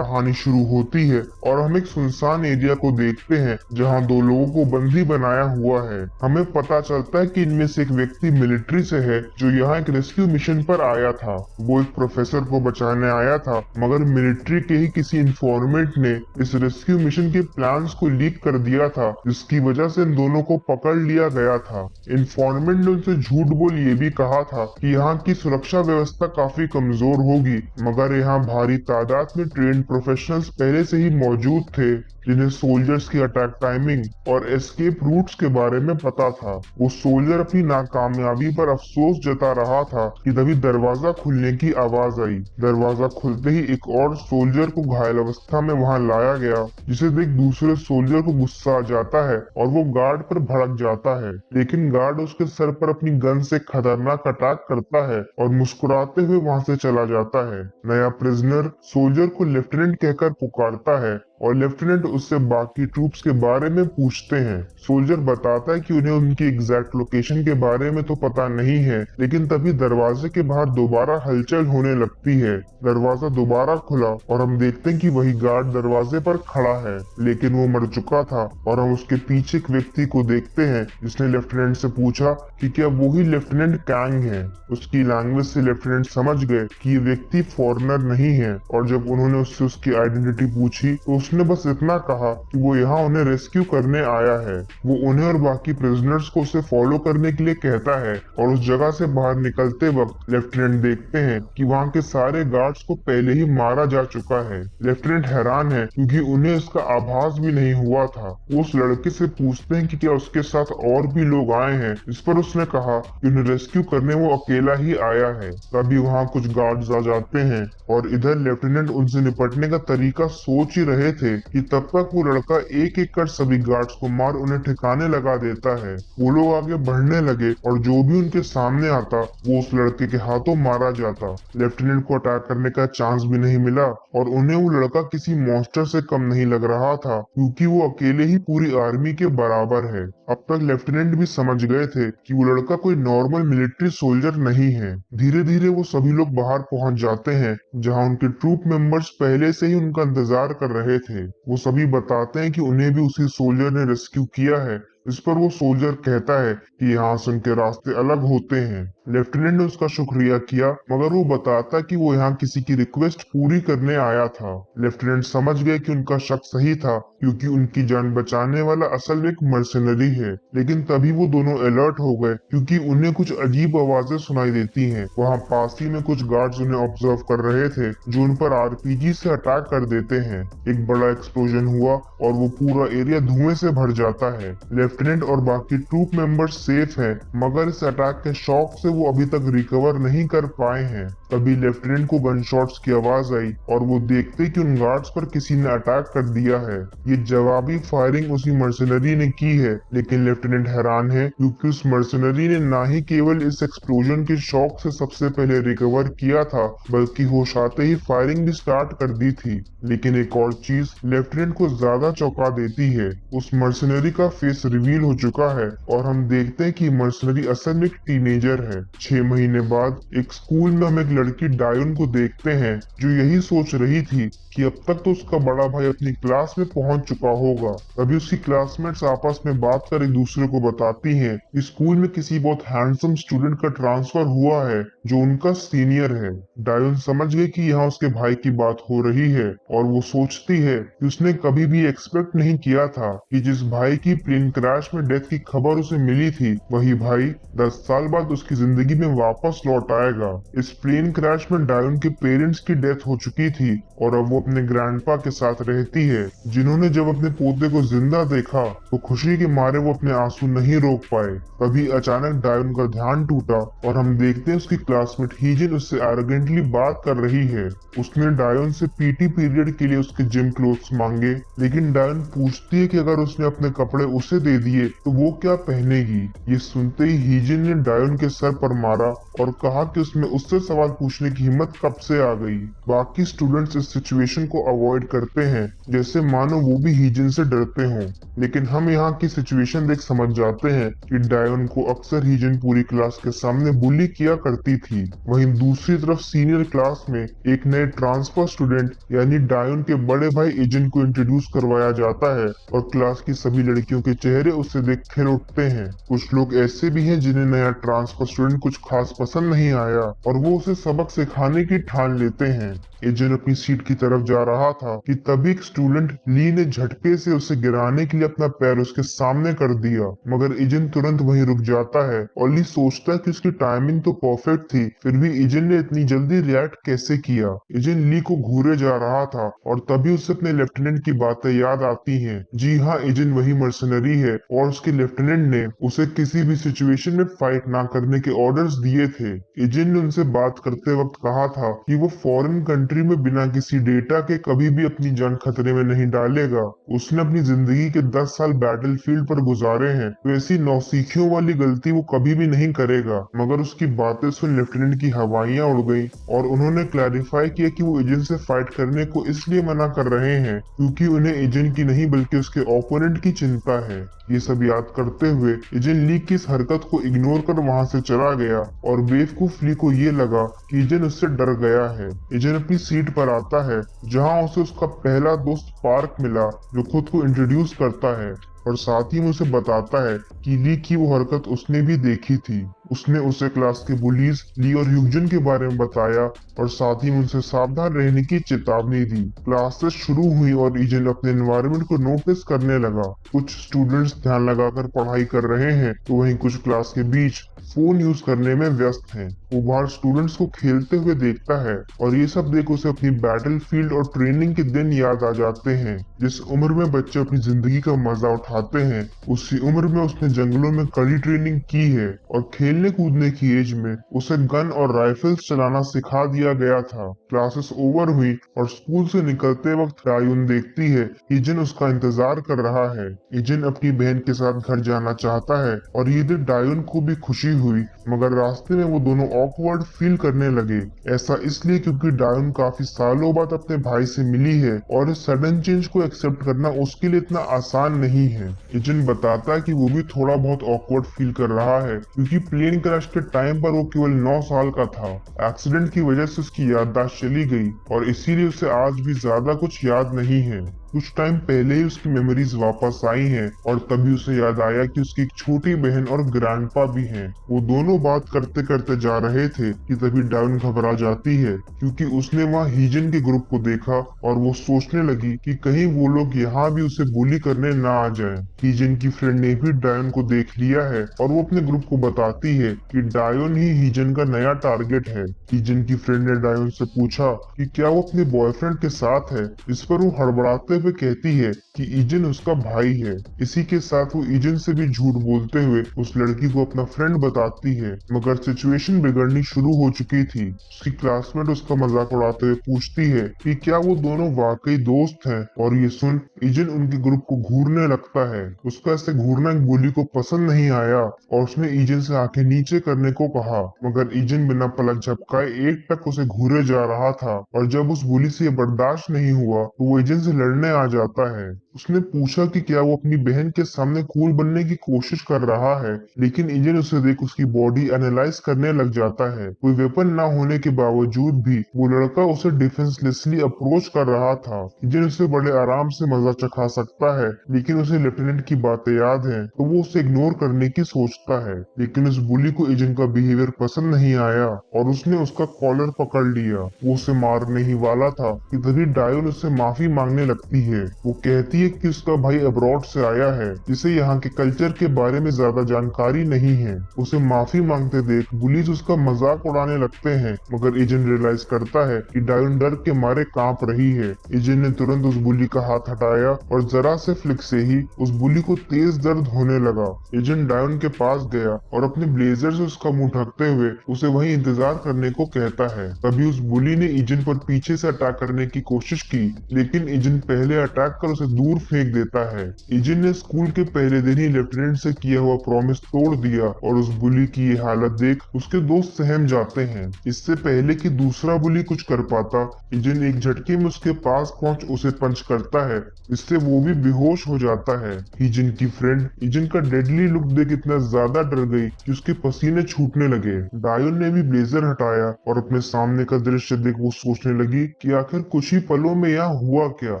कहानी शुरू होती है और हम एक सुनसान एरिया को देखते हैं जहां दो लोगों को बंदी बनाया हुआ है। हमें पता चलता है कि इनमें से एक व्यक्ति मिलिट्री से है जो यहाँ एक रेस्क्यू मिशन पर आया था। वो एक प्रोफेसर को बचाने आया था, मगर मिलिट्री के ही किसी इंफॉर्मेंट ने इस रेस्क्यू मिशन के प्लान्स को लीक कर दिया था, जिसकी वजह से इन दोनों को पकड़ लिया गया था। इंफॉर्मेंट ने उनसे झूठ बोल ये भी कहा था कि यहाँ की सुरक्षा व्यवस्था काफी कमजोर होगी, मगर यहाँ भारी तादाद में ट्रेन प्रोफेशनल्स पहले से ही मौजूद थे जिन्हें सोल्जर्स की अटैक टाइमिंग और एस्केप रूट्स के बारे में पता था। वो सोल्जर अपनी नाकामयाबी पर अफसोस जता रहा था कि तभी दरवाजा खुलने की आवाज आई। दरवाजा खुलते ही एक और सोल्जर को घायल अवस्था में वहां लाया गया, जिसे देख दूसरे सोल्जर को गुस्सा आ जाता है और वो गार्ड पर भड़क जाता है। लेकिन गार्ड उसके सर पर अपनी गन से खतरनाक अटैक करता है और मुस्कुराते हुए वहां से चला जाता है। नया प्रिजनर सोल्जर को लेफ्टिनेंट कहकर पुकारता है और लेफ्टिनेंट उससे बाकी ट्रूप्स के बारे में पूछते हैं। सोल्जर बताता है कि उन्हें उनकी एग्जैक्ट लोकेशन के बारे में तो पता नहीं है, लेकिन तभी दरवाजे के बाहर दोबारा हलचल होने लगती है। दरवाजा दोबारा खुला और हम देखते हैं कि वही गार्ड दरवाजे पर खड़ा है, लेकिन वो मर चुका था। और हम उसके पीछे एक व्यक्ति को देखते हैं जिसने लेफ्टिनेंट से पूछा कि क्या वो ही लेफ्टिनेंट कैंग है। उसकी लैंग्वेज से लेफ्टिनेंट समझ गए कि ये व्यक्ति फॉरेनर नहीं है, और जब उन्होंने उससे उसकी आइडेंटिटी पूछी तो उसने बस इतना कहा कि वो यहाँ उन्हें रेस्क्यू करने आया है। वो उन्हें और बाकी प्रिजनर्स को उसे फॉलो करने के लिए कहता है, और उस जगह से बाहर निकलते वक्त लेफ्टिनेंट देखते हैं कि वहाँ के सारे गार्ड्स को पहले ही मारा जा चुका है। लेफ्टिनेंट हैरान है क्योंकि उन्हें इसका आभास भी नहीं हुआ था। वो उस लड़के से पूछते हैं कि क्या उसके साथ और भी लोग आए हैं, इस पर उसने कहा कि उन्हें रेस्क्यू करने वो अकेला ही आया है। तभी वहाँ कुछ गार्ड्स आ जाते हैं और इधर लेफ्टिनेंट उनसे निपटने का तरीका सोच ही रहे थे कि तब तक वो लड़का एक एक कर सभी गार्ड्स को मार उन्हें ठिकाने लगा देता है। वो लोग आगे बढ़ने लगे और जो भी उनके सामने आता वो उस लड़के के हाथों मारा जाता। लेफ्टिनेंट को अटैक करने का चांस भी नहीं मिला और उन्हें वो लड़का किसी मॉन्स्टर से कम नहीं लग रहा था, क्योंकि वो अकेले ही पूरी आर्मी के बराबर है। अब तक लेफ्टिनेंट भी समझ गए थे कि वो लड़का कोई नॉर्मल मिलिट्री सोल्जर नहीं है। धीरे धीरे वो सभी लोग बाहर पहुंच जाते हैं जहां उनके ट्रूप मेंबर्स पहले से ही उनका इंतजार कर रहे थे। वो सभी बताते हैं कि उन्हें भी उसी सोल्जर ने रेस्क्यू किया है। इस पर वो सोल्जर कहता है कि यहाँ से उनके रास्ते अलग होते हैं। लेफ्टिनेंट ने उसका शुक्रिया किया, मगर वो बताता कि वो यहाँ किसी की रिक्वेस्ट पूरी करने आया था। लेफ्टिनेंट समझ गए कि उनका शक सही था, क्योंकि उनकी जान बचाने वाला असल में एक मर्सनरी है। लेकिन तभी वो दोनों अलर्ट हो गए क्योंकि उन्हें कुछ अजीब आवाजें सुनाई देती हैं। वहाँ पास ही में कुछ गार्ड्स उन्हें ऑब्जर्व कर रहे थे जो उन पर आरपीजी से अटैक कर देते हैं। एक बड़ा एक्सप्लोजन हुआ और वो पूरा एरिया धुएं से भर जाता है। लेफ्टिनेंट और बाकी ट्रूप मेंबर्स सेफ हैं, मगर इस अटैक के शॉक से वो अभी तक रिकवर नहीं कर पाए हैं। तभी लेफ्टिनेंट को गन शॉट्स की आवाज आई और वो देखते कि उन गार्ड्स पर किसी ने अटैक कर दिया है। ये जवाबी फायरिंग उसी मर्सनरी ने की है, लेकिन लेफ्टिनेंट हैरान है क्योंकि उस मर्सनरी ने ना ही केवल इस एक्सप्लोजन के शॉक से सबसे पहले रिकवर किया था, बल्कि होश आते ही फायरिंग भी स्टार्ट कर दी थी। लेकिन एक और चीज लेफ्टिनेंट को ज्यादा चौंका देती है। उस मर्सनरी का फेस रिवील हो चुका है और हम देखते हैं कि मर्सनरी असल में एक टीनेजर है। 6 महीने बाद एक स्कूल में हम एक लड़की डायोन को देखते हैं जो यही सोच रही थी कि अब तक तो उसका बड़ा भाई अपनी क्लास में पहुंच चुका होगा। तभी उसकी क्लासमेट्स आपस में बात कर एक दूसरे को बताती हैं कि स्कूल में किसी बहुत हैंडसम स्टूडेंट का ट्रांसफर हुआ है जो उनका सीनियर है। डायोन समझ गई कि यहाँ उसके भाई की बात हो रही है और वो सोचती है कि उसने कभी भी एक्सपेक्ट नहीं किया था कि जिस भाई की प्लेन क्रैश में डेथ की खबर उसे मिली थी, वही भाई 10 साल बाद उसकी जिंदगी में वापस लौट आएगा। इस प्लेन क्रैश में डायोन के पेरेंट्स की डेथ हो चुकी थी और अब वो अपने ग्रैंडपा के साथ रहती है, जिन्होंने जब अपने पोते को जिंदा देखा तो खुशी के मारे वो अपने आंसू नहीं रोक पाए। तभी अचानक डायोन का ध्यान टूटा और हम देखते हैं उसकी क्लासमेट हीजिन उससे एरोगेंटली बात कर रही है। उसने डायोन से पीटी पीरियड के लिए उसके जिम क्लोथ्स मांगे, लेकिन डायोन पूछती है कि अगर उसने अपने कपड़े उसे दे दिए तो वो क्या पहनेगी। ये सुनते ही हीजिन ने डायोन के सर पर मारा और कहा कि उसमें उससे सवाल पूछने की हिम्मत कब से आ गई। बाकी स्टूडेंट्स इस सिचुएशन को अवॉइड करते हैं जैसे मानो वो भी हीजिन से डरते हों, लेकिन हम यहाँ की सिचुएशन देख समझ जाते हैं कि डायोन को अक्सर हीजिन पूरी क्लास के सामने बुली किया करती थी। वहीं दूसरी तरफ सीनियर क्लास में एक नए ट्रांसफर स्टूडेंट यानी डायोन के बड़े भाई एजन को इंट्रोड्यूस करवाया जाता है और क्लास की सभी लड़कियों के चेहरे उससे देख खिल उठते हैं। कुछ लोग ऐसे भी हैं जिन्हें नया ट्रांसफर स्टूडेंट कुछ खास पसंद नहीं आया और वो उसे सबक सिखाने की ठान लेते हैं। एजन अपनी सीट की तरफ जा रहा था कि तभी एक स्टूडेंट ली ने झटके से उसे गिराने के लिए अपना पैर उसके सामने कर दिया, मगर एजन तुरंत वहीं रुक जाता है और ली सोचता है कि उसकी टाइमिंग तो परफेक्ट थी, फिर भी एजन ने इतनी जल्दी रिएक्ट कैसे किया। एजन ली को घूरे जा रहा था और तभी उसे अपने लेफ्टिनेंट की बातें याद आती हैं। जी हाँ, एजन वही मर्सनरी है और उसके लेफ्टिनेंट ने उसे किसी भी सिचुएशन में फाइट ना करने के ऑर्डर्स दिए थे। एजन ने उनसे बात करते वक्त कहा था कि वो फॉरेन कंट्री में बिना किसी डेटा के कभी भी अपनी जान खतरे में नहीं डालेगा। उसने अपनी जिंदगी के 10 साल बैटलफील्ड पर गुजारे हैं, तो ऐसी नौसिखियों वाली गलती वो कभी भी नहीं करेगा। मगर उसकी बातें सुन लेफ्टिनेंट की हवाइयां उड़ गई और उन्होंने क्लैरिफाई किया कि वो एजेंट से फाइट करने को इसलिए मना कर रहे हैं क्योंकि उन्हें एजेंट की नहीं बल्कि उसके ओपोनेंट की चिंता है। ये सब याद करते हुए एजेंट ली की इस हरकत को इग्नोर कर वहां से चला गया और बेवकूफ ली को ये लगा कि एजेंट उससे डर गया है। एजेंट अपनी सीट पर आता है जहां उसे उसका पहला दोस्त पार्क मिला जो खुद को इंट्रोड्यूस करता है और साथ ही में उसे बताता है कि ली की वो हरकत उसने भी देखी थी। उसने उसे क्लास के बुलीज ली और ह्यूजन के बारे में बताया और साथ ही में उनसे सावधान रहने की चेतावनी दी। क्लासेस शुरू हुई और ईजन अपने एनवायरनमेंट को नोटिस करने लगा। कुछ स्टूडेंट्स ध्यान लगाकर पढ़ाई कर रहे हैं तो वहीं कुछ क्लास के बीच फोन यूज करने में व्यस्त हैं। वो बाहर स्टूडेंट्स को खेलते हुए देखता है और ये सब देख उसे अपनी बैटलफील्ड और ट्रेनिंग के दिन याद आ जाते हैं। जिस उम्र में बच्चे अपनी जिंदगी का मजा उठाते हैं उसी उम्र में उसने जंगलों में कड़ी ट्रेनिंग की है और खेलने कूदने की एज में उसे गन और राइफल्स चलाना सिखा दिया गया था। क्लासेस ओवर हुई और स्कूल से निकलते वक्त डायोन देखती है कि इजन उसका इंतजार कर रहा है। इजन अपनी बहन के साथ घर जाना चाहता है और ये देख डायोन को भी खुशी हुई, मगर रास्ते में वो दोनों ऑकवर्ड फील करने लगे। ऐसा इसलिए क्योंकि डायोन काफी सालों बाद अपने भाई से मिली है और इस सडन चेंज को एक्सेप्ट करना उसके लिए इतना आसान नहीं है। इजन बताता है कि वो भी थोड़ा बहुत ऑकवर्ड फील कर रहा है क्योंकि प्लेन क्रैश के टाइम पर वो केवल 9 साल का था। एक्सीडेंट की वजह से उसकी याददाश्त चली गई और इसीलिए उसे आज भी ज्यादा कुछ याद नहीं है। कुछ टाइम पहले ही उसकी मेमोरीज वापस आई हैं और तभी उसे याद आया कि उसकी एक छोटी बहन और ग्रैंडपा भी हैं। वो दोनों बात करते करते जा रहे थे कि तभी डायोन घबरा जाती है क्योंकि उसने वहाँ हीजन के ग्रुप को देखा और वो सोचने लगी कि कहीं वो लोग यहाँ भी उसे बुली करने ना आ जाएं। हीजन की फ्रेंड ने भी डायोन को देख लिया है और वो अपने ग्रुप को बताती है कि डायोन ही हीजन का नया टारगेट है। हीजन की फ्रेंड ने डायोन से पूछा कि क्या वो अपने बॉयफ्रेंड के साथ है, इस पर वो हड़बड़ाते हुए कहती है कि ईजन उसका भाई है। इसी के साथ वो ईजन से भी झूठ बोलते हुए उस लड़की को अपना फ्रेंड बताती है, मगर सिचुएशन बिगड़नी शुरू हो चुकी थी। उसकी क्लासमेट उसका मजाक उड़ाते हुए पूछती है कि क्या वो दोनों वाकई दोस्त हैं, और ये सुन ईजन उनके ग्रुप को घूरने लगता है। उसका ऐसे घूरना एक बुली को पसंद नहीं आया और उसने ईजन से आंखें नीचे करने को कहा, मगर ईजन बिना पलक झपकाए एक टक उसे घूरे जा रहा था और जब उस बुली से ये बर्दाश्त नहीं हुआ तो वो ईजन से लड़ने आ जाता है। उसने पूछा कि क्या वो अपनी बहन के सामने कूल बनने की कोशिश कर रहा है, लेकिन ईजन उसे देख उसकी बॉडी एनालाइज करने लग जाता है। कोई वेपन ना होने के बावजूद भी वो लड़का उसे डिफेंसलेसली अप्रोच कर रहा था। ईजन उसे बड़े आराम से मजा चखा सकता है, लेकिन उसे लेफ्टिनेंट की बातें याद हैं तो वो उसे इग्नोर करने की सोचता है। लेकिन उस बुली को ईजन का बिहेवियर पसंद नहीं आया और उसने उसका कॉलर पकड़ लिया। वो उसे मारने ही वाला था कि तभी डायोन उससे माफी मांगने लगती है। वो कहती है कि उसका भाई अब्रॉड से आया है जिसे यहाँ के कल्चर के बारे में ज्यादा जानकारी नहीं है। उसे माफी मांगते देख बुलीज उसका मजाक उड़ाने लगते हैं, मगर एजेंट रियलाइज करता है कि डायोन डर के मारे कांप रही है। एजेंट ने तुरंत उस बुली का हाथ हटाया और जरा से फ्लिक से ही उस बुली को तेज दर्द होने लगा। एजेंट डायोन के पास गया और अपने ब्लेजर से उसका मुंह ढकते हुए उसे वहीं इंतजार करने को कहता है। तभी उस बुली ने एजेंट पर पीछे से अटैक करने की कोशिश की, लेकिन एजेंट पहले अटैक कर उसे दूर दूर फेंक देता है। इजिन ने स्कूल के पहले दिन ही लेफ्टिनेंट से किया हुआ प्रॉमिस तोड़ दिया और उस बुली की ये हालत देख उसके दोस्त सहम जाते हैं। इससे पहले कि दूसरा बुली कुछ कर पाता, इजिन एक झटके में उसके पास पहुंच उसे पंच करता है। इससे वो भी बेहोश हो जाता है। इजिन की फ्रेंड इजिन का डेडली लुक देख इतना ज्यादा डर गई कि उसके पसीने छूटने लगे। डायोन ने भी ब्लेजर हटाया और अपने सामने का दृश्य देख वो सोचने लगी कि आखिर कुछ ही पलों में यहाँ हुआ क्या।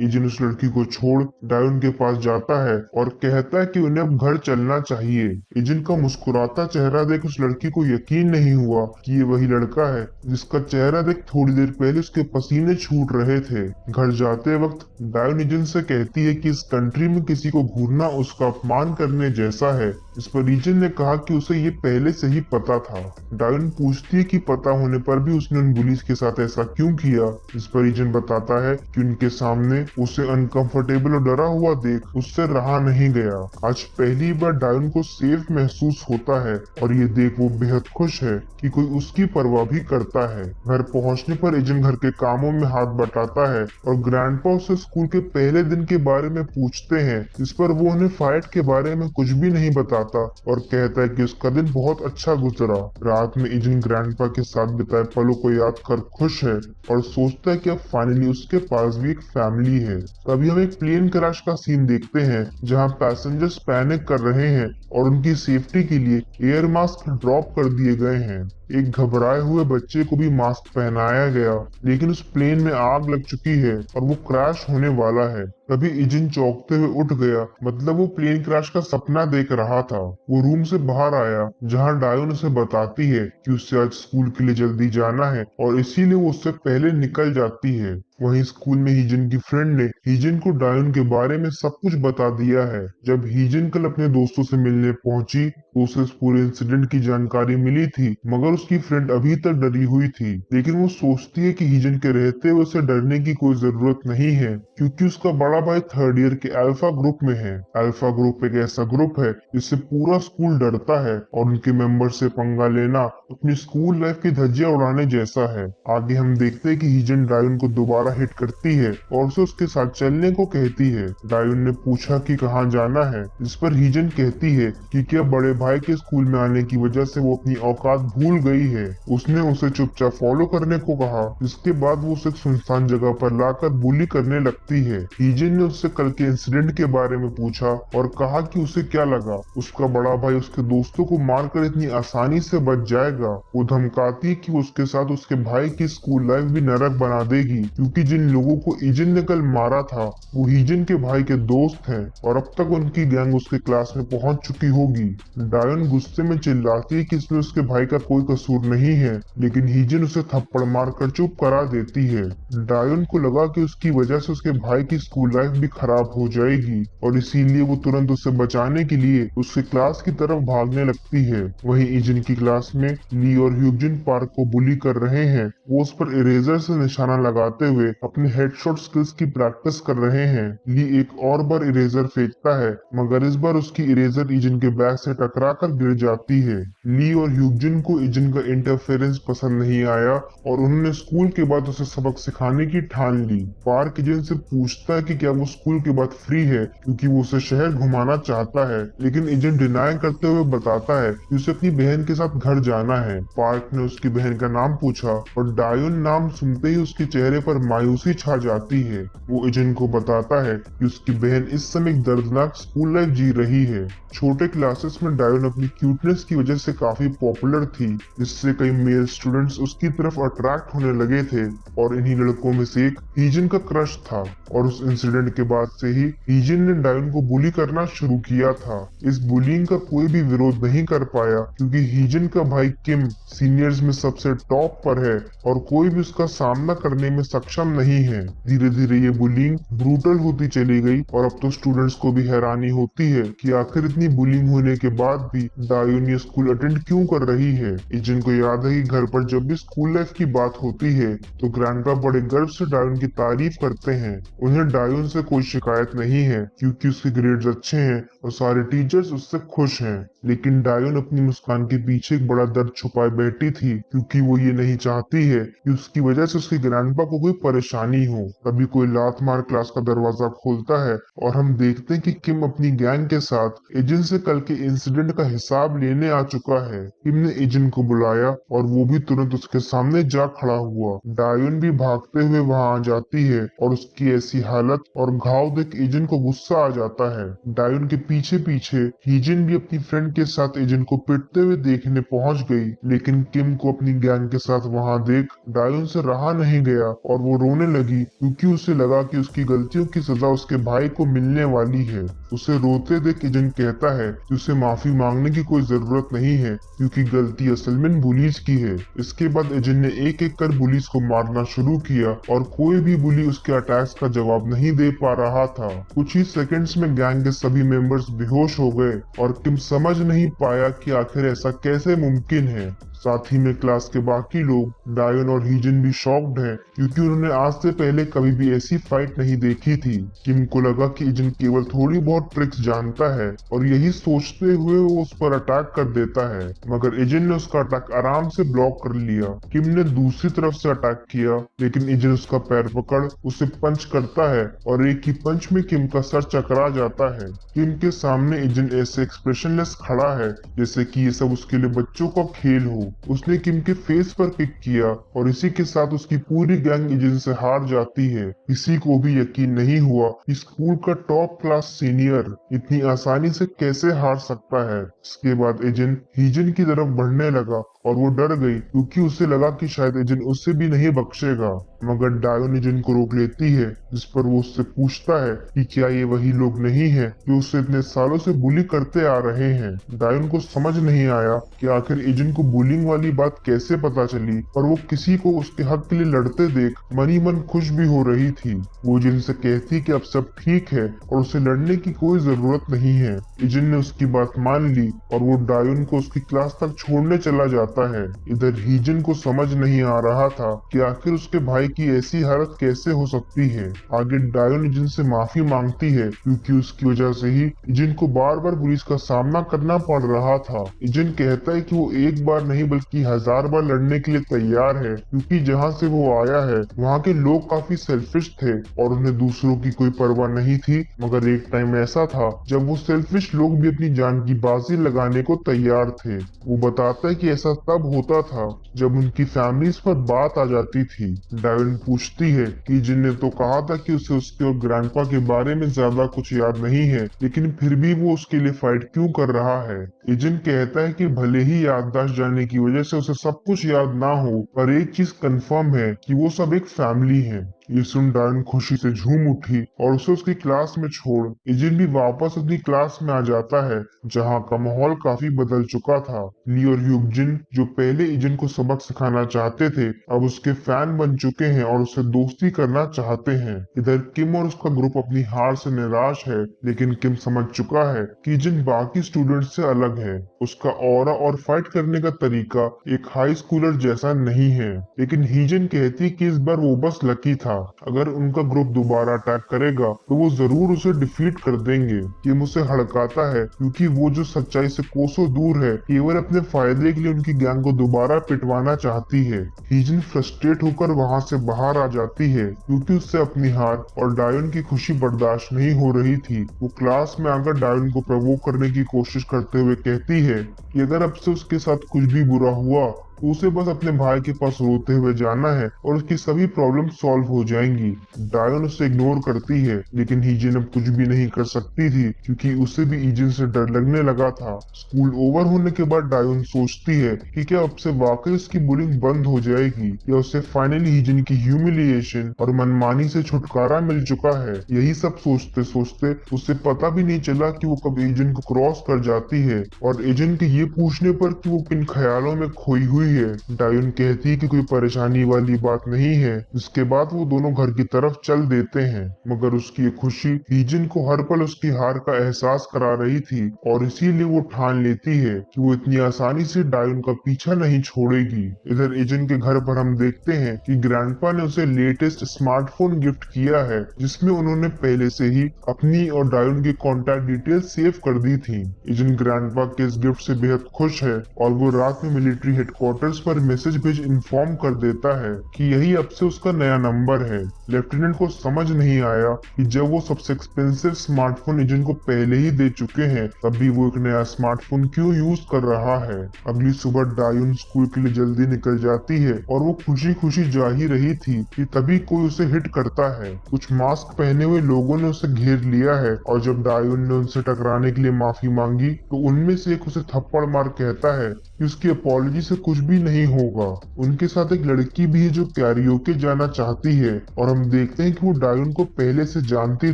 इजिन उस लड़की को छोड़ डायोन के पास जाता है और कहता है कि उन्हें अब घर चलना चाहिए। इजिन का मुस्कुराता चेहरा देख उस लड़की को यकीन नहीं हुआ कि ये वही लड़का है जिसका चेहरा देख थोड़ी देर पहले उसके पसीने छूट रहे थे। घर जाते वक्त डायोन इजिन से कहती है कि इस कंट्री में किसी को घूरना उसका अपमान करने जैसा है। इस पर इजिन ने कहा कि उसे ये पहले से ही पता था। डायोन पूछती है कि पता होने पर भी उसने उन बुलीज के साथ ऐसा क्यों किया। इस पर इजिन बताता है कि उनके सामने उसे अनकंफर्टेबल और डरा हुआ देख उससे रहा नहीं गया। आज पहली बार डायोन को सेफ महसूस होता है और ये देख वो बेहद खुश है कि कोई उसकी परवाह भी करता है। घर पहुंचने पर इजिन घर के कामों में हाथ बटाता है और ग्रैंडपा उसे स्कूल के पहले दिन के बारे में पूछते हैं। इस पर वो उन्हें फाइट के बारे में कुछ भी नहीं बताता और कहता है कि उसका दिन बहुत अच्छा गुजरा। रात में इजिन ग्रैंडपा के साथ बिताए पलों को याद कर खुश है और सोचता है कि अब फाइनली उसके पास भी एक फैमिली है। तभी हम एक प्लेन क्रैश का सीन देखते हैं जहां पैसेंजर्स पैनिक कर रहे हैं और उनकी सेफ्टी के लिए एयर मास्क ड्रॉप कर दिए गए हैं। एक घबराए हुए बच्चे को भी मास्क पहनाया गया, लेकिन उस प्लेन में आग लग चुकी है और वो क्रैश होने वाला है। तभी इजिन चौंकते हुए उठ गया, मतलब वो प्लेन क्रैश का सपना देख रहा था। वो रूम से बाहर आया जहां डायोन उसे बताती है कि उसे आज स्कूल के लिए जल्दी जाना है और इसीलिए वो उससे पहले निकल जाती है। वहीं स्कूल में हीजन की फ्रेंड ने हीजन को डायोन के बारे में सब कुछ बता दिया है। जब हीजन कल अपने दोस्तों से मिलने पहुंची तो उसे इस पूरे इंसिडेंट की जानकारी मिली थी, मगर उसकी फ्रेंड अभी तक डरी हुई थी। लेकिन वो सोचती है कि हीजन के रहते हुए उसे डरने की कोई जरूरत नहीं है, क्योंकि उसका बड़ा भाई थर्ड ईयर के अल्फा ग्रुप में है। अल्फा ग्रुप एक ऐसा ग्रुप है जिससे पूरा स्कूल डरता है और उनके मेंबर से पंगा लेना अपनी स्कूल लाइफ की धज्जियां उड़ाने जैसा है। आगे हम देखते हैं कि हीजन डायोन को दोबारा हिट करती है और उसे उसके साथ चलने को कहती है। डायोन ने पूछा कि कहाँ जाना है, जिस पर हीजन कहती है कि क्या बड़े भाई के स्कूल में आने की वजह से वो अपनी औकात भूल गई है। उसने उसे चुपचाप फॉलो करने को कहा, जिसके बाद वो उसे एक सुनसान जगह पर लाकर बुली करने लगती है। हीजन ने उससे कल के इंसिडेंट के बारे में पूछा और कहा कि उसे क्या लगा उसका बड़ा भाई उसके दोस्तों को मारकर इतनी आसानी से बच जाएगा। वो धमकाती है कि वो उसके साथ उसके भाई की स्कूल लाइफ भी नरक बना देगी, क्योंकि जिन लोगों को हीजन ने कल मारा था वो हीजन के भाई के दोस्त हैं और अब तक उनकी गैंग उसके क्लास में पहुंच चुकी होगी। डायोन गुस्से में चिल्लाती है कि इसमें उसके भाई का कोई कसूर नहीं है, लेकिन हीजन उसे थप्पड़ मारकर चुप करा देती है। डायोन को लगा कि उसकी वजह से उसके भाई की स्कूल लाइफ भी खराब हो जाएगी और इसीलिए वो तुरंत उसे बचाने के लिए उसके क्लास की तरफ भागने लगती है। वहीं ईजन की क्लास में ली और ह्यूजन पार्क को बुली कर रहे हैं। वो उस पर इरेजर से निशाना लगाते हुए अपने हेडशॉट स्किल्स की प्रैक्टिस कर रहे हैं। ली एक और बार इरेजर फेंकता है, मगर इस बार उसकी इरेजर ईजन के बैग से टकराकर गिर जाती है। ली और ह्यूजन को ईजन का इंटरफेरेंस पसंद नहीं आया और उन्होंने स्कूल के बाद उसे सबक सिखाने की ठान ली। पार्क ईजन से पूछता है कि क्या वो स्कूल के बाद फ्री है, क्योंकि वो उसे शहर घुमाना चाहता है, लेकिन ईजन डिनाई करते हुए बताता है कि उसे अपनी बहन के साथ घर जाना है। पार्क ने उसकी बहन का नाम पूछा और डायोन नाम सुनते ही उसके चेहरे पर मायूसी छा जाती है। वो ईजन को बताता है कि उसकी बहन इस समय एक दर्दनाक स्कूल लाइफ जी रही है। छोटे क्लासेस में डायोन अपनी क्यूटनेस की वजह से काफी पॉपुलर थी, जिससे कई मेल स्टूडेंट्स उसकी तरफ अट्रैक्ट होने लगे थे और इन्हीं लड़कों में से एक हीजन का क्रश था। और उस इंसिडेंट के बाद से ही हीजन ने डायोन को बुली करना शुरू किया था। इस बुलिंग का कोई भी विरोध नहीं कर पाया, क्योंकि हीजन का भाई किम सीनियर्स में सबसे टॉप पर है और कोई भी उसका सामना करने में सक्षम नहीं है। धीरे धीरे ये बुलिंग ब्रूटल होती चली गई और अब तो स्टूडेंट्स को भी हैरानी होती है कि आखिर इतनी बुलिंग होने के बाद भी डायोन ये स्कूल अटेंड क्यों कर रही है। ईजन को याद है कि घर पर जब भी स्कूल लाइफ की बात होती है तो ग्रैंडपा बड़े गर्व से डायोन की तारीफ करते हैं। उन्हें डायोन से कोई शिकायत नहीं है, क्योंकि उसके ग्रेड्स अच्छे हैं और सारे टीचर्स उससे खुश हैं। लेकिन डायोन अपनी मुस्कान के पीछे एक बड़ा दर्द छुपाए बैठी थी, क्योंकि वो ये नहीं चाहती है है कि उसकी वजह से उसके ग्रैंडपा को कोई परेशानी हो। तभी कोई लात मार क्लास का दरवाजा खोलता है और हम देखते हैं कि किम अपनी गैंग के साथ एजेंट से कल के इंसिडेंट का हिसाब लेने आ चुका है। किम ने एजेंट को बुलाया और वो भी तुरंत उसके सामने जा खड़ा हुआ। डायोन भी भागते हुए वहां आ जाती है और उसकी ऐसी हालत और घाव देख एजेंट को गुस्सा आ जाता है। डायोन के पीछे पीछे हीजिन भी अपनी फ्रेंड के साथ एजेंट को पिटते हुए देखने पहुंच गई, लेकिन किम को अपनी गैंग के साथ वहां देख डायोन से रहा नहीं गया और वो रोने लगी क्योंकि उसे लगा कि उसकी गलतियों की सजा उसके भाई को मिलने वाली है। उसे रोते देख एजेंट कहता है कि उसे माफी मांगने की कोई जरूरत नहीं है क्योंकि गलती असल में बुलीज की है। इसके बाद एजेंट ने एक एक कर बुलीज को मारना शुरू किया और कोई भी बुली उसके अटैक्स का जवाब नहीं दे पा रहा था। कुछ ही सेकंड्स में गैंग के सभी मेंबर्स बेहोश हो गए और किम समझ नहीं पाया कि आखिर ऐसा कैसे मुमकिन है। साथ ही में क्लास के बाकी लोग डायोन और हीजिन भी शॉक्ड हैं क्योंकि उन्होंने आज से पहले कभी भी ऐसी फाइट नहीं देखी थी। किम को लगा कि एजेंट केवल थोड़ी बहुत ट्रिक्स जानता है और यही सोचते हुए वो उस पर अटैक कर देता है, मगर एजेंट ने उसका अटैक आराम से ब्लॉक कर लिया। किम ने दूसरी तरफ से अटैक किया लेकिन एजेंट उसका पैर पकड़ उसे पंच करता है और एक ही पंच में किम का सर चकरा जाता है। किम के सामने एजेंट ऐसे एक्सप्रेशनलेस खड़ा है जैसे कि ये सब उसके लिए बच्चों का खेल हो। उसने किम के फेस पर किक किया और इसी के साथ उसकी पूरी गैंग एजेंट से हार जाती है। किसी को भी यकीन नहीं हुआ कि स्कूल का टॉप क्लास सीनियर इतनी आसानी से कैसे हार सकता है। इसके बाद एजेंट हीजन की तरफ बढ़ने लगा और वो डर गई क्योंकि उसे लगा कि शायद एजेंट उससे भी नहीं बख्शेगा, मगर डायोन एजेंट को रोक लेती है, जिस पर वो उससे पूछता है कि क्या ये वही लोग नहीं है जो उससे इतने सालों से बुली करते आ रहे हैं। डायोन को समझ नहीं आया कि आखिर एजेंट को बुलिंग वाली बात कैसे पता चली, पर वो किसी को उसके हक के लिए लड़ते देख मनी मन खुश भी हो रही थी। वो एजेंट से कहती कि अब सब ठीक है और उसे लड़ने की कोई जरूरत नहीं है। एजेंट ने उसकी बात मान ली और वो डायोन को उसकी क्लास तक छोड़ने चला जाता है। इधर हीजन को समझ नहीं आ रहा था कि आखिर उसके भाई की ऐसी हालत कैसे हो सकती है। आगे डायोन एजेंट से माफी मांगती है क्योंकि उसकी वजह से ही एजेंट को बार बार पुलिस का सामना करना पड़ रहा था। एजेंट कहता है कि वो एक बार नहीं बल्कि 1000 बार लड़ने के लिए तैयार है क्योंकि जहाँ से वो आया है वहाँ के लोग काफी सेल्फिश थे और उन्हें दूसरों की कोई परवाह नहीं थी, मगर एक टाइम ऐसा था जब वो सेल्फिश लोग भी अपनी जान की बाजी लगाने को तैयार थे। वो बताता है कि ऐसा तब होता था जब उनकी फैमिलीज पर बात आ जाती थी। डायोन पूछती है कि जिन ने तो कहा था कि उसे उसके और ग्रैंडपा के बारे में ज्यादा कुछ याद नहीं है, लेकिन फिर भी वो उसके लिए फाइट क्यों कर रहा है। एजेंट कहता है कि भले ही याददाश्त जाने की वजह से उसे सब कुछ याद ना हो, पर एक चीज कंफर्म है कि वो सब एक फैमिली है। ये सुन डायन खुशी से झूम उठी और उसे उसकी क्लास में छोड़ एजेंट भी वापस अपनी क्लास में आ जाता है, जहाँ का माहौल काफी बदल चुका था। ली और ह्यूजिन जो पहले एजेंट को सबक सिखाना चाहते थे, अब उसके फैन बन चुके हैं और उससे दोस्ती करना चाहते हैं। इधर किम और उसका ग्रुप अपनी हार से निराश है, लेकिन किम समझ चुका है कि एजेंट बाकी स्टूडेंट्स से अलग है। उसका ऑरा और फाइट करने का तरीका एक हाई स्कूलर जैसा नहीं है, लेकिन हीजन कहती कि इस बार वो बस लकी था। अगर उनका ग्रुप दोबारा अटैक करेगा तो वो जरूर उसे डिफीट कर देंगे। किम उसे हड़काता है क्योंकि वो जो सच्चाई से कोसों दूर है, केवल अपने फायदे के लिए उनकी गैंग को दोबारा पिटवाना चाहती है। हीजन फ्रस्ट्रेट होकर वहां से बाहर आ जाती है क्योंकि उससे अपनी हार और डायोन की खुशी बर्दाश्त नहीं हो रही थी। वो क्लास में आकर डायोन को प्रवोक करने की कोशिश करते हुए कहती है कि अगर अब से उसके साथ कुछ भी बुरा हुआ तो उसे बस अपने भाई के पास रोते हुए जाना है और उसकी सभी प्रॉब्लम सॉल्व हो जाएंगी। डायोन उसे इग्नोर करती है, लेकिन हीजन अब कुछ भी नहीं कर सकती थी क्योंकि उसे भी हीजन से डर लगने लगा था। स्कूल ओवर होने के बाद डायोन सोचती है कि क्या अब से वाकई उसकी बुलिंग बंद हो जाएगी या उसे फाइनली हीजन की ह्यूमिलिएशन और मनमानी से छुटकारा मिल चुका है। यही सब सोचते सोचते उसे पता भी नहीं चला कि वो कब एजेंट को क्रॉस कर जाती है और एजेंट के ये पूछने पर कि वो किन ख्यालों में खोई हुई है, डायोन कहती है कि कोई परेशानी वाली बात नहीं है। इसके बाद वो दोनों घर की तरफ चल देते हैं, मगर उसकी ये खुशी हीजन को हर पल उसकी हार का एहसास करा रही थी और इसीलिए वो ठान लेती है कि वो इतनी आसानी से डायोन का पीछा नहीं छोड़ेगी। इधर एजेंट के घर पर हम देखते हैं कि ग्रैंडपा ने उसे लेटेस्ट स्मार्टफोन गिफ्ट किया है, जिसमें उन्होंने पहले से ही अपनी और डायोन की कॉन्टैक्ट डिटेल सेव कर दी थी। एजेंट ग्रैंडपा के इस गिफ्ट से बेहद खुश है और वो रात में मिलिट्री हेडक्वार्टर रिपोर्टर्स पर मैसेज भेज इन्फॉर्म कर देता है कि यही अब से उसका नया नंबर है। लेफ्टिनेंट को समझ नहीं आया कि जब वो सबसे एक्सपेंसिव स्मार्टफोन एजेंट को पहले ही दे चुके हैं, तब भी वो एक नया स्मार्टफोन क्यों यूज कर रहा है। अगली सुबह डायुन स्कूल के लिए जल्दी निकल जाती है और वो खुशी खुशी जा ही रही थी कि तभी कोई उसे हिट करता है। कुछ मास्क पहने हुए लोगों ने उसे घेर लिया है और जब डायुन ने उनसे टकराने के लिए माफी मांगी तो उनमें से एक उसे थप्पड़ मार कहता है कि उसकी अपॉलजी से कुछ भी नहीं होगा। उनके साथ एक लड़की भी है जो कैरियोके जाना चाहती है और हम देखते हैं कि वो डायुन को पहले से जानती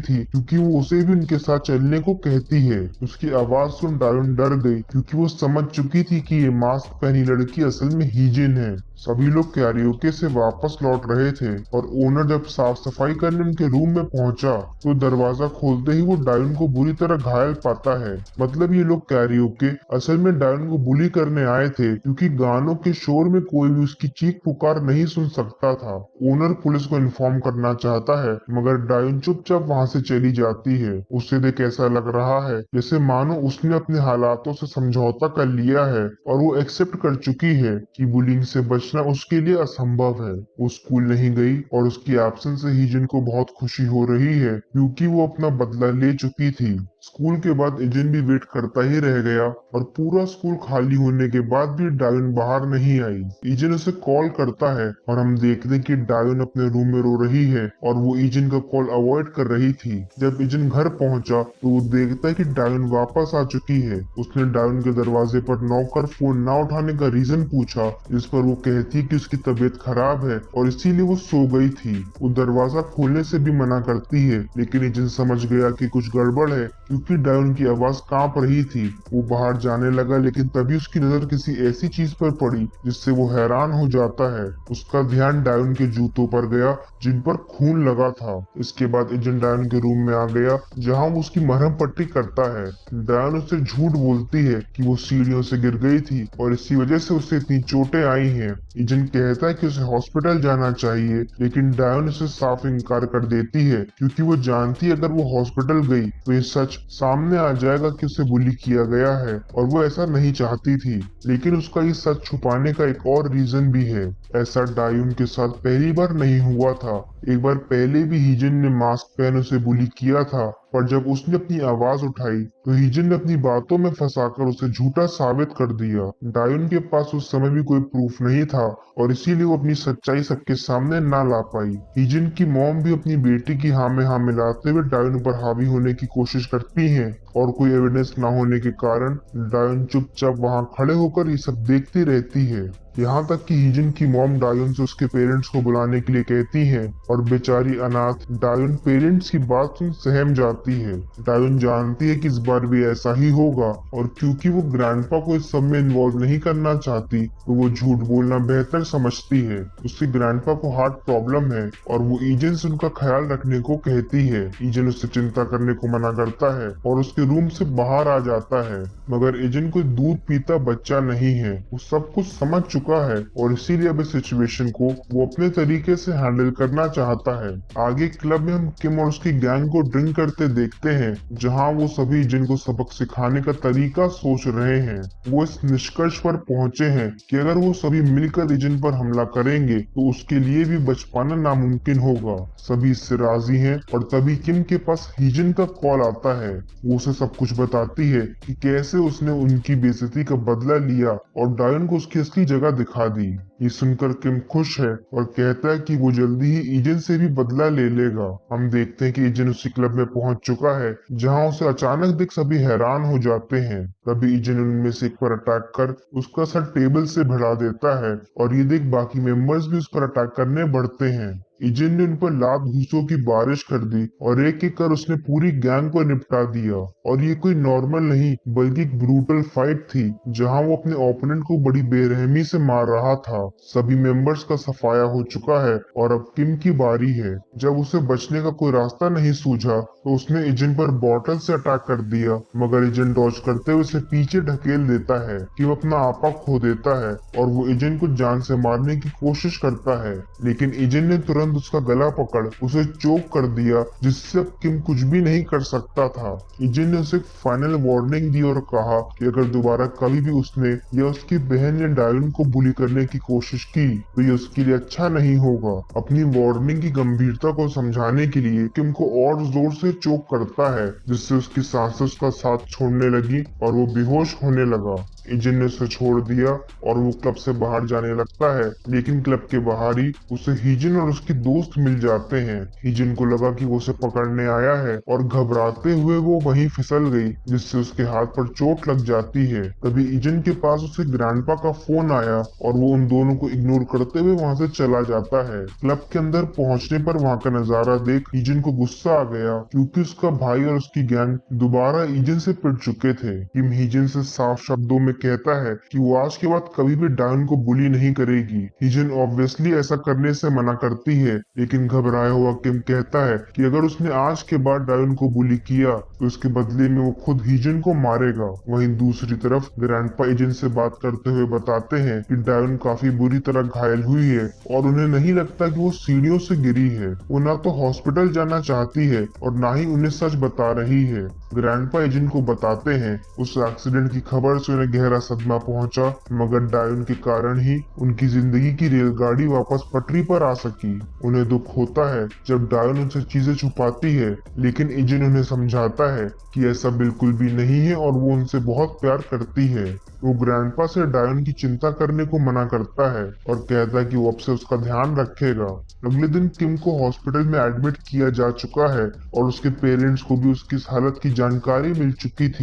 थी क्योंकि वो उसे भी उनके साथ चलने को कहती है। उसकी आवाज सुन डायुन डर गई क्योंकि वो समझ चुकी थी कि ये मास्क पहनी लड़की असल में हीजिन है। सभी लोग कैरियोके से वापस लौट रहे थे और ओनर जब साफ सफाई करने उनके रूम में पहुंचा तो दरवाजा खोलते ही वो डायुन को बुरी तरह घायल पाता है। मतलब ये लोग कैरियोके असल में डायुन को बुली करने आए थे क्योंकि गानों के शोर में कोई भी उसकी चीख पुकार नहीं सुन सकता था। ओनर पुलिस को इन्फॉर्म करना चाहता है मगर डायुन चुपचाप वहां से चली जाती है। उसे देख ऐसा लग रहा है जैसे मानो उसने अपने हालातों से समझौता कर लिया है और वो एक्सेप्ट कर चुकी है कि बुलिंग से बचना उसके लिए असंभव है। वो स्कूल नहीं गई और उसकी एब्सेंस से हीजन को बहुत खुशी हो रही है क्योंकि वो अपना बदला ले चुकी थी। स्कूल के बाद एजेंट भी वेट करता ही रह गया और पूरा स्कूल खाली होने के बाद भी डायुन बाहर नहीं आई। एजेंट उसे कॉल करता है और हम देखते हैं कि डायुन अपने रूम में रो रही है और वो एजेंट का कॉल अवॉइड कर रही थी। जब एजेंट घर पहुंचा तो वो देखता है कि डायुन वापस आ चुकी है। उसने डायुन के दरवाजे पर नॉक कर फोन ना उठाने का रीजन पूछा, जिस पर वो कहती है कि उसकी तबीयत खराब है और इसीलिए वो सो गई थी। वो दरवाजा खोलने से भी मना करती है लेकिन एजेंट समझ गया कि कुछ गड़बड़ है क्योंकि डायुन की आवाज कांप रही थी। वो बाहर जाने लगा लेकिन तभी उसकी नजर किसी ऐसी चीज पर पड़ी जिससे वो हैरान हो जाता है। उसका ध्यान डायुन के जूतों पर गया जिन पर खून लगा था। इसके बाद एजेंट डायुन के रूम में आ गया जहां वो उसकी मरहम पट्टी करता है। डायुन उससे झूठ बोलती है कि वो सीढ़ियों से गिर गई थी और इसी वजह से उसे इतनी चोटें आई हैं। एजेंट कहता है कि उसे हॉस्पिटल जाना चाहिए लेकिन डायुन उसे साफ इनकार कर देती है क्योंकि वो जानती है अगर वो हॉस्पिटल गई तो ये सच सामने आ जाएगा कि उसे बुली किया गया है और वो ऐसा नहीं चाहती थी। लेकिन उसका ये सच छुपाने का एक और रीजन भी है। ऐसा डायुन के साथ पहली बार नहीं हुआ था। एक बार पहले भी हीजन ने मास्क पहन उसे बुली किया था पर जब उसने अपनी आवाज उठाई तो हीजन ने अपनी बातों में फंसाकर उसे झूठा साबित कर दिया। डायुन के पास उस समय भी कोई प्रूफ नहीं था और इसीलिए वो अपनी सच्चाई सबके सामने ना ला पाई। हीजन की मॉम भी अपनी बेटी की हाँ में हाँ मिलाते हुए डायुन पर हावी होने की कोशिश करती हैं और कोई एविडेंस ना होने के कारण डायुन चुपचाप वहां खड़े होकर ये सब देखती रहती है। यहाँ तक कि हीजन की मॉम डायुन से उसके पेरेंट्स को बुलाने के लिए कहती है और बेचारी अनाथ डायुन पेरेंट्स की बात सुन सहम जाती है। डायुन जानती है कि इस बार भी ऐसा ही होगा और क्योंकि वो ग्रैंडपा को इस सब में इन्वॉल्व नहीं करना चाहती तो वो झूठ बोलना बेहतर समझती है। उसके ग्रैंडपा को हार्ट प्रॉब्लम है और वो ईजन से उनका ख्याल रखने को कहती है। ईजन उससे चिंता करने को मना करता है और उसके रूम से बाहर आ जाता है मगर ईजन कोई दूध पीता बच्चा नहीं है। वो सब कुछ समझ चुका है और इसीलिए अब इस सिचुएशन को वो अपने तरीके से हैंडल करना चाहता है। आगे क्लब में हम किम और उसकी गैंग को ड्रिंक करते देखते हैं जहां वो सभी जिनको सबक सिखाने का तरीका सोच रहे हैं। वो इस निष्कर्ष पर पहुंचे हैं कि अगर वो सभी मिलकर एजेंट पर हमला करेंगे तो उसके लिए भी बच पाना नामुमकिन होगा। सभी इससे राजी हैं और तभी किम के पास हीजन का कॉल आता है। वो उसे सब कुछ बताती है कि कैसे उसने उनकी बेइज्जती का बदला लिया और डायुन को उसकी असली जगह दिखा दी। ये सुनकर किम खुश है और कहता है कि वो जल्दी ही ईजन से भी बदला ले लेगा। हम देखते हैं कि ईजन उसी क्लब में पहुंच चुका है जहां उसे अचानक देख सभी हैरान हो जाते हैं। तभी ईजन उनमें से एक पर अटैक कर उसका सर टेबल से भिड़ा देता है और ये देख बाकी मेंबर्स भी उस पर अटैक करने बढ़ते हैं। ईजन ने उन पर लात घूंसों की बारिश कर दी और एक एक कर उसने पूरी गैंग को निपटा दिया। और ये कोई नॉर्मल नहीं बल्कि एक ब्रूटल फाइट थी जहां वो अपने ओपोनेंट को बड़ी बेरहमी से मार रहा था। सभी मेंबर्स का सफाया हो चुका है और अब किम की बारी है। जब उसे बचने का कोई रास्ता नहीं सूझा तो उसने ईजन पर बॉटल से अटैक कर दिया मगर ईजन डॉज करते हुए उसे पीछे ढकेल देता है कि वो अपना आपा खो देता है और वो ईजन को जान से मारने की कोशिश करता है। लेकिन ईजन ने तुरंत तुरंत उसका गला पकड़ उसे चोक कर दिया, जिससे अब किम कुछ भी नहीं कर सकता था। इजिन ने उसे फाइनल वार्निंग दी और कहा कि अगर दोबारा कभी भी उसने या उसकी बहन ने डायोन को बुली करने की कोशिश की तो ये उसके लिए अच्छा नहीं होगा। अपनी वार्निंग की गंभीरता को समझाने के लिए किम को और जोर से चोक करता है, जिससे उसकी सांसें उसका साथ छोड़ने लगी और वो बेहोश होने लगा। इजिन ने उसे छोड़ दिया और वो क्लब से बाहर जाने लगता है, लेकिन क्लब के बाहर ही उसे हिजिन और उसके दोस्त मिल जाते हैं। हिजिन को लगा कि वो उसे पकड़ने आया है और घबराते हुए वो वहीं फिसल गई, जिससे उसके हाथ पर चोट लग जाती है। तभी इजिन के पास उसे ग्रैंडपा का फोन आया और वो उन दोनों को इग्नोर करते हुए वहां से चला जाता है। क्लब के अंदर पहुंचने पर वहां का नजारा देख हिजिन को गुस्सा आ गया, क्योंकि उसका भाई और उसकी गैंग दोबारा इजिन से पिट चुके थे। किम हिजिन से साफ शब्दों में कहता है कि वो आज के बाद कभी भी डायोन को बुली नहीं करेगी। हिजिन ऑब्वियसली ऐसा करने से मना करती है, लेकिन घबराया हुआ किम कहता है कि अगर उसने आज के बाद डायोन को बुली किया तो उसके बदले में वो खुद हिजिन को मारेगा। वहीं दूसरी तरफ ग्रैंडपा हिजिन से बात करते हुए बताते हैं कि डायोन काफी बुरी तरह घायल हुई है और उन्हें नहीं लगता कि वो सीढ़ियों से गिरी है। वो ना तो हॉस्पिटल जाना चाहती है और ना ही उन्हें सच बता रही है। ग्रैंडपा हिजिन को बताते हैं उस एक्सीडेंट की खबर से उन्हें गहरा सदमा पहुंचा, मगर डायोन के कारण ही उनकी जिंदगी की रेलगाड़ी वापस पटरी पर आ सकी। उन्हें दुख होता है जब डायोन उनसे चीजें छुपाती है, लेकिन इजिन उन्हें समझाता है कि ऐसा बिल्कुल भी नहीं है और वो उनसे बहुत प्यार करती है। वो ग्रैंडपा से डायोन की चिंता करने को मना करता है और कहता है कि वो अब से उसका ध्यान रखेगा। अगले दिन किम को हॉस्पिटल में एडमिट किया जा चुका है और उसके पेरेंट्स को भी उसकी इस हालत की जानकारी मिल चुकी थी।